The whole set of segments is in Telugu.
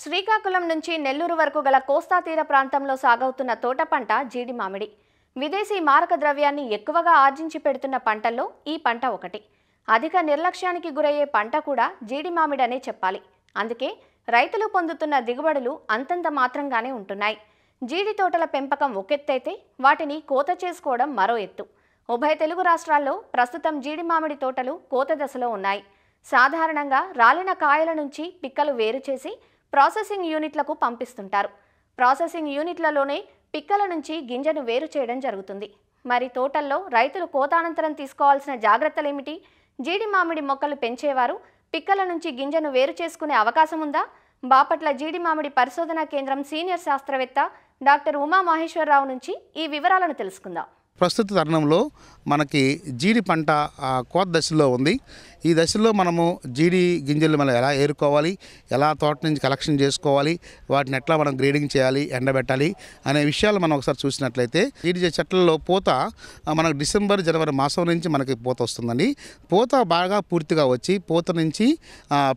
శ్రీకాకుళం నుంచి నెల్లూరు వరకు గల కోస్తా తీర ప్రాంతంలో సాగవుతున్న తోట పంట జీడి మామిడి. విదేశీ మారక ద్రవ్యాన్ని ఎక్కువగా ఆర్జించి పెడుతున్న పంటల్లో ఈ పంట ఒకటి. అధిక నిర్లక్ష్యానికి గురయ్యే పంట కూడా జీడి మామిడి అనే చెప్పాలి. అందుకే రైతులు పొందుతున్న దిగుబడులు అంతంత మాత్రంగానే ఉంటున్నాయి. జీడి తోటల పెంపకం ఒకెత్తైతే వాటిని కోత చేసుకోవడం మరో ఎత్తు. ఉభయ తెలుగు రాష్ట్రాల్లో ప్రస్తుతం జీడి మామిడి తోటలు కోత దశలో ఉన్నాయి. సాధారణంగా రాలిన కాయల నుంచి పిక్కలు వేరు చేసి ప్రాసెసింగ్ యూనిట్లకు పంపిస్తుంటారు. ప్రాసెసింగ్ యూనిట్లలోనే పిక్కల నుంచి గింజను వేరు చేయడం జరుగుతుంది. మరి తోటల్లో రైతులు కోతానంతరం తీసుకోవాల్సిన జాగ్రత్తలేమిటి? జీడి మామిడి మొక్కలు పెంచేవారు పిక్కల నుంచి గింజను వేరు చేసుకునే అవకాశం ఉందా? బాపట్ల జీడి మామిడి పరిశోధనా కేంద్రం సీనియర్ శాస్త్రవేత్త డాక్టర్ ఉమా మహేశ్వరరావు నుంచి ఈ వివరాలను తెలుసుకుందాం. ప్రస్తుత తరుణంలో మనకి జీడి పంట కోత దశలో ఉంది. ఈ దశలో మనము జీడి గింజలు మనం ఎలా ఏరుకోవాలి, ఎలా తోట నుంచి కలెక్షన్ చేసుకోవాలి, వాటిని ఎట్లా మనం గ్రేడింగ్ చేయాలి, ఎండబెట్టాలి అనే విషయాలు మనం ఒకసారి చూసినట్లయితే జీడి చెట్లలో పూత మనకు డిసెంబర్ జనవరి మాసం నుంచి మనకి పూత వస్తుందండి. పూత బాగా పూర్తిగా వచ్చి పూత నుంచి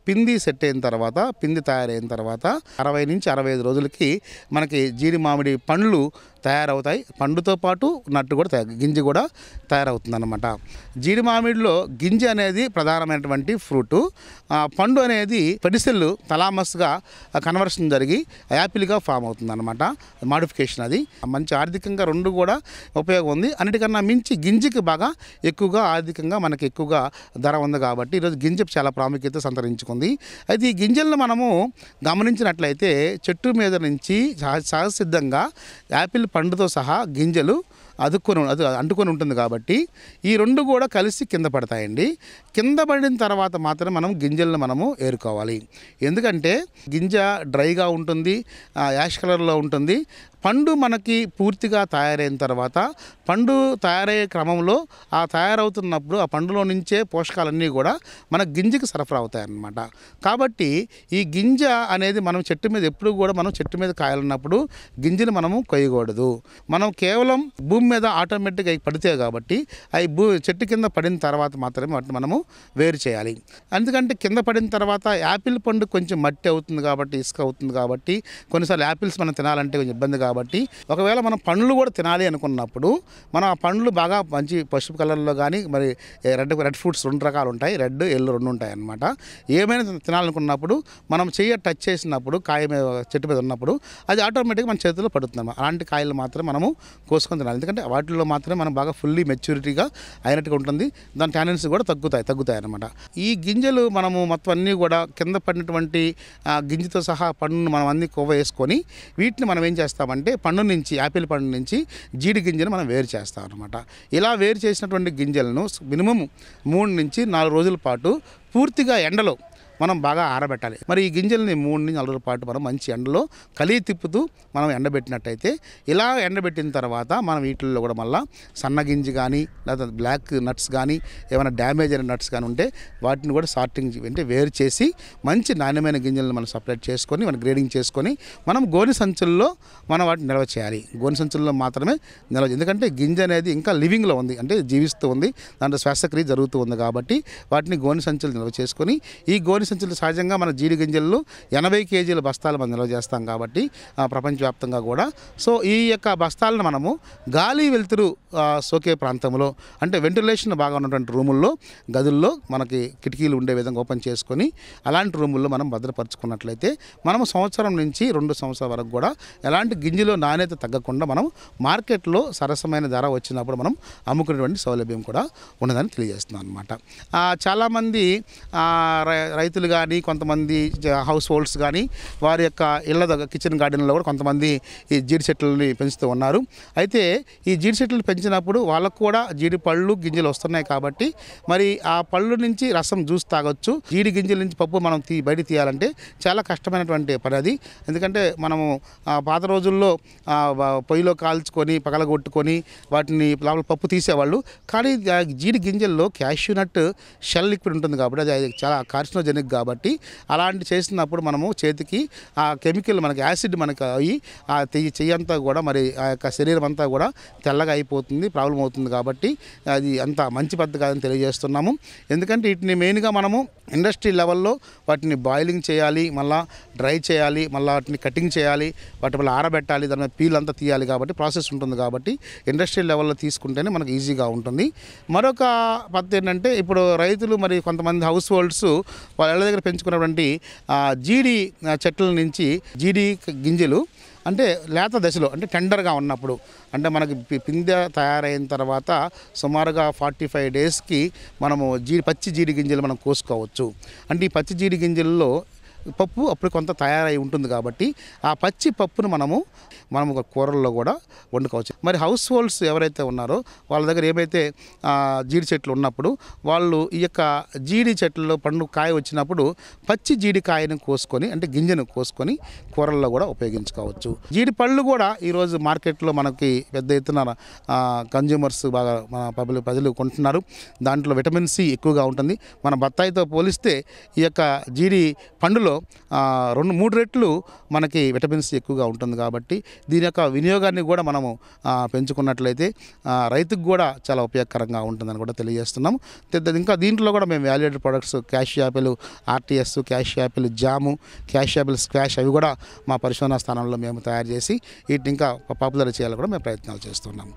పిండి సెట్ అయిన తర్వాత, పిండి తయారైన తర్వాత 60 నుంచి 65 రోజులకి మనకి జీడి మామిడి పండ్లు తయారవుతాయి. పండుతో పాటు నట్టు కూడా గింజ కూడా తయారవుతుంది అన్నమాట. జీడి మామిడిలో గింజ అనేది ప్రధానమైనటువంటి ఫ్రూటు. పండు అనేది పెడిసెల్ తలామస్గా కన్వర్షన్ జరిగి యాపిల్గా ఫామ్ అవుతుంది అన్నమాట. మాడిఫికేషన్ అది మంచి ఆర్థికంగా రెండు కూడా ఉపయోగం ఉంది. అన్నిటికన్నా మించి గింజకి బాగా ఎక్కువగా ఆర్థికంగా మనకి ఎక్కువగా ధర ఉంది కాబట్టి ఈరోజు గింజ చాలా ప్రాముఖ్యత సంతరించుకుంది. అయితే ఈ గింజలను మనము గమనించినట్లయితే చెట్టు మీద నుంచి సహజసిద్ధంగా యాపిల్ పండుతో సహా గింజలు అంటుకొని ఉంటుంది కాబట్టి ఈ రెండు కూడా కలిసి కింద పడతాయండి. కింద పడిన తర్వాత మాత్రం మనం గింజలను మనము ఏరుకోవాలి. ఎందుకంటే గింజ డ్రైగా ఉంటుంది, యాష్ కలర్లో ఉంటుంది. పండు మనకి పూర్తిగా తయారైన తర్వాత పండు తయారయ్యే క్రమంలో తయారవుతున్నప్పుడు ఆ పండులో నుంచే పోషకాలన్నీ కూడా మన గింజకి సరఫరా అవుతాయన్నమాట. కాబట్టి ఈ గింజ అనేది మనం చెట్టు మీద ఎప్పుడు కూడా మనం చెట్టు మీద కాయాలన్నప్పుడు గింజలు మనము కొయ్యకూడదు. మనం కేవలం భూమి మీద ఆటోమేటిక్గా పడితే కాబట్టి అవి చెట్టు కింద పడిన తర్వాత మాత్రమే వాటిని మనము వేరు చేయాలి. ఎందుకంటే కింద పడిన తర్వాత యాపిల్ పండు కొంచెం మట్టి అవుతుంది కాబట్టి, ఇసుక అవుతుంది కాబట్టి కొన్నిసార్లు యాపిల్స్ మనం తినాలంటే కొంచెం ఇబ్బంది కాబట్టి ఒకవేళ మనం పండ్లు కూడా తినాలి అనుకున్నప్పుడు మనం ఆ పండ్లు బాగా మంచి పసుపు కలర్లో కానీ మరి రెడ్ ఫ్రూట్స్ 2 రకాలు ఉంటాయి, రెడ్ ఎల్లో 2 ఉంటాయి అన్నమాట. ఏమైనా తినాలనుకున్నప్పుడు మనం చెయ్యి టచ్ చేసినప్పుడు కాయ మీద చెట్టు మీద ఉన్నప్పుడు అది ఆటోమేటిక్గా మన చేతిలో పడుతుంది. అలాంటి కాయలు మాత్రమే మనము కోసుకొని తినాలి. ఎందుకంటే వాటిల్లో మాత్రమే మనం బాగా ఫుల్లీ మెచ్యూరిటీగా అయినట్టుగా ఉంటుంది. దాని టానిన్స్ కూడా తగ్గుతాయి అన్నమాట. ఈ గింజలు మనము మొత్తం అన్నీ కూడా కింద పడినటువంటి గింజతో సహా పండును మనం అన్ని కొవ్వ వేసుకొని వీటిని మనం ఏం చేస్తామంటే పండు నుంచి యాపిల్ పండు నుంచి జీడి గింజను మనం వేరు చేస్తాం అన్నమాట. ఇలా వేరు చేసినటువంటి గింజలను మినిమం 3 నుంచి 4 రోజుల పాటు పూర్తిగా ఎండలో మనం బాగా ఆరబెట్టాలి. మరి ఈ గింజల్ని 3 నుంచి 4 రోజుల పాటు మనం మంచి ఎండలో తిప్పుతూ మనం ఎండబెట్టినట్టయితే ఇలా ఎండబెట్టిన తర్వాత మనం వీటిల్లో కూడా మళ్ళీ సన్న గింజ కానీ లేదా బ్లాక్ నట్స్ కానీ ఏమైనా డ్యామేజ్ అయిన నట్స్ కానీ ఉంటే వాటిని కూడా సార్టింగ్ అంటే వేరు చేసి మంచి నాణ్యమైన గింజలను మనం సపరేట్ చేసుకొని మనం గ్రేడింగ్ చేసుకొని మనం గోనె సంచుల్లో మనం వాటిని నిల్వ చేయాలి. గోనె సంచుల్లో మాత్రమే నిల్వ, ఎందుకంటే గింజ అనేది ఇంకా లివింగ్లో ఉంది, అంటే జీవిస్తూ ఉంది, దాంట్లో శ్వాసక్రియ జరుగుతూ ఉంది కాబట్టి వాటిని గోనె సంచులు నిల్వ చేసుకొని ఈ గోనె సంచులు సహజంగా మన జీడి గింజల్లో 80 కేజీల బస్తాలు మనం నిల్వ చేస్తాం కాబట్టి ప్రపంచవ్యాప్తంగా కూడా. సో ఈ యొక్క బస్తాలను మనము గాలి వెలుతురు సోకే ప్రాంతంలో అంటే వెంటిలేషన్ బాగా ఉన్నటువంటి రూముల్లో గదుల్లో మనకి కిటికీలు ఉండే విధంగా ఓపెన్ చేసుకొని అలాంటి రూముల్లో మనం భద్రపరుచుకున్నట్లయితే మనము సంవత్సరం నుంచి 2 సంవత్సరాల వరకు కూడా ఎలాంటి గింజలో నాణ్యత తగ్గకుండా మనం మార్కెట్లో సరసమైన ధర వచ్చినప్పుడు మనం అమ్ముకునేటువంటి సౌలభ్యం కూడా ఉన్నదని తెలియజేస్తున్నాం అనమాట. చాలామంది రైతులు కానీ కొంతమంది హౌస్ హోల్డ్స్ కానీ వారి యొక్క ఇళ్ళ దగ్గర కిచెన్ గార్డెన్లో కూడా కొంతమంది ఈ జీడి చెట్లని పెంచుతూ ఉన్నారు. అయితే ఈ జీడి చెట్లు పెంచినప్పుడు వాళ్ళకు కూడా జీడి పళ్ళు గింజలు వస్తున్నాయి కాబట్టి మరి ఆ పళ్ళు నుంచి రసం జ్యూస్ తాగొచ్చు. జీడి గింజల నుంచి పప్పు మనం బయట తీయాలంటే చాలా కష్టమైనటువంటి పని అది. ఎందుకంటే మనము పాత రోజుల్లో పొయ్యిలో కాల్చుకొని పగలగొట్టుకొని వాటిని లోపల పప్పు తీసేవాళ్ళు. కానీ జీడి గింజల్లో క్యాష్యూ నట్ షెల్ లిక్విడ్ ఉంటుంది కాబట్టి అది చాలా కార్సినోజెనిక్ కార్సినోజెనిక్ కాబట్టి అలాంటి చేసినప్పుడు మనము చేతికి ఆ కెమికల్ మనకి యాసిడ్ మనకి అయ్యి ఆ చెయ్యంతా కూడా మరి ఆ యొక్క శరీరం అంతా కూడా తెల్లగా అయిపోతుంది, ప్రాబ్లం అవుతుంది. కాబట్టి అది అంత మంచి పద్ధతి కాదని తెలియజేస్తున్నాము. ఎందుకంటే వీటిని మెయిన్గా మనము ఇండస్ట్రీ లెవెల్లో వాటిని బాయిలింగ్ చేయాలి, మళ్ళీ డ్రై చేయాలి, మళ్ళీ వాటిని కటింగ్ చేయాలి, వాటి వల్ల ఆరబెట్టాలి, దాని మీద పీల్ అంతా తీయాలి. కాబట్టి ప్రాసెస్ ఉంటుంది. కాబట్టి ఇండస్ట్రీ లెవెల్లో తీసుకుంటేనే మనకు ఈజీగా ఉంటుంది. మరొక పద్ధతి ఏంటంటే ఇప్పుడు రైతులు మరి కొంతమంది హౌస్ హోల్డ్స్ వాళ్ళ ఇళ్ళ దగ్గర పెంచుకున్నటువంటి జీడి చెట్ల నుంచి జీడి గింజలు అంటే లేత దశలో అంటే టెండర్గా ఉన్నప్పుడు అంటే మనకి పిందె తయారైన తర్వాత సుమారుగా 45 డేస్కి మనము పచ్చి జీడి గింజలు మనం కోసుకోవచ్చు. అంటే ఈ పచ్చి జీడి గింజల్లో పప్పు అప్పుడు కొంత తయారై ఉంటుంది. కాబట్టి ఆ పచ్చి పప్పును మనము ఒక కూరల్లో కూడా వండుకోవచ్చు. మరి హౌస్ హోల్డ్స్ ఎవరైతే ఉన్నారో వాళ్ళ దగ్గర ఏమైతే జీడి చెట్లు ఉన్నప్పుడు వాళ్ళు ఈ యొక్క జీడి చెట్లలో పండు కాయ వచ్చినప్పుడు పచ్చి జీడి కాయను కోసుకొని అంటే గింజను కోసుకొని కూరల్లో కూడా ఉపయోగించుకోవచ్చు. జీడి పళ్ళు కూడా ఈరోజు మార్కెట్లో మనకి పెద్ద ఎత్తున కన్జ్యూమర్స్ బాగా మన ప్రజలు కొంటున్నారు. దాంట్లో విటమిన్ సి ఎక్కువగా ఉంటుంది. మన బత్తాయితో పోలిస్తే ఈ యొక్క జీడి పండులో 2-3 రెట్లు మనకి విటమిన్ సి ఎక్కువగా ఉంటుంది. కాబట్టి దీని యొక్క వినియోగాన్ని కూడా మనము పెంచుకున్నట్లయితే రైతుకు కూడా చాలా ఉపయోగకరంగా ఉంటుందని కూడా తెలియజేస్తున్నాము. ఇంకా దీంట్లో కూడా మేము valuated products cashew apple RTS, cashew apple jam, cashew apple squash అవి కూడా మా పరిశోధనా స్థానంలో మేము తయారు చేసి వీటిని ఇంకా పాపులర్ చేయాలని కూడా మేము ప్రయత్నాలు చేస్తున్నాము.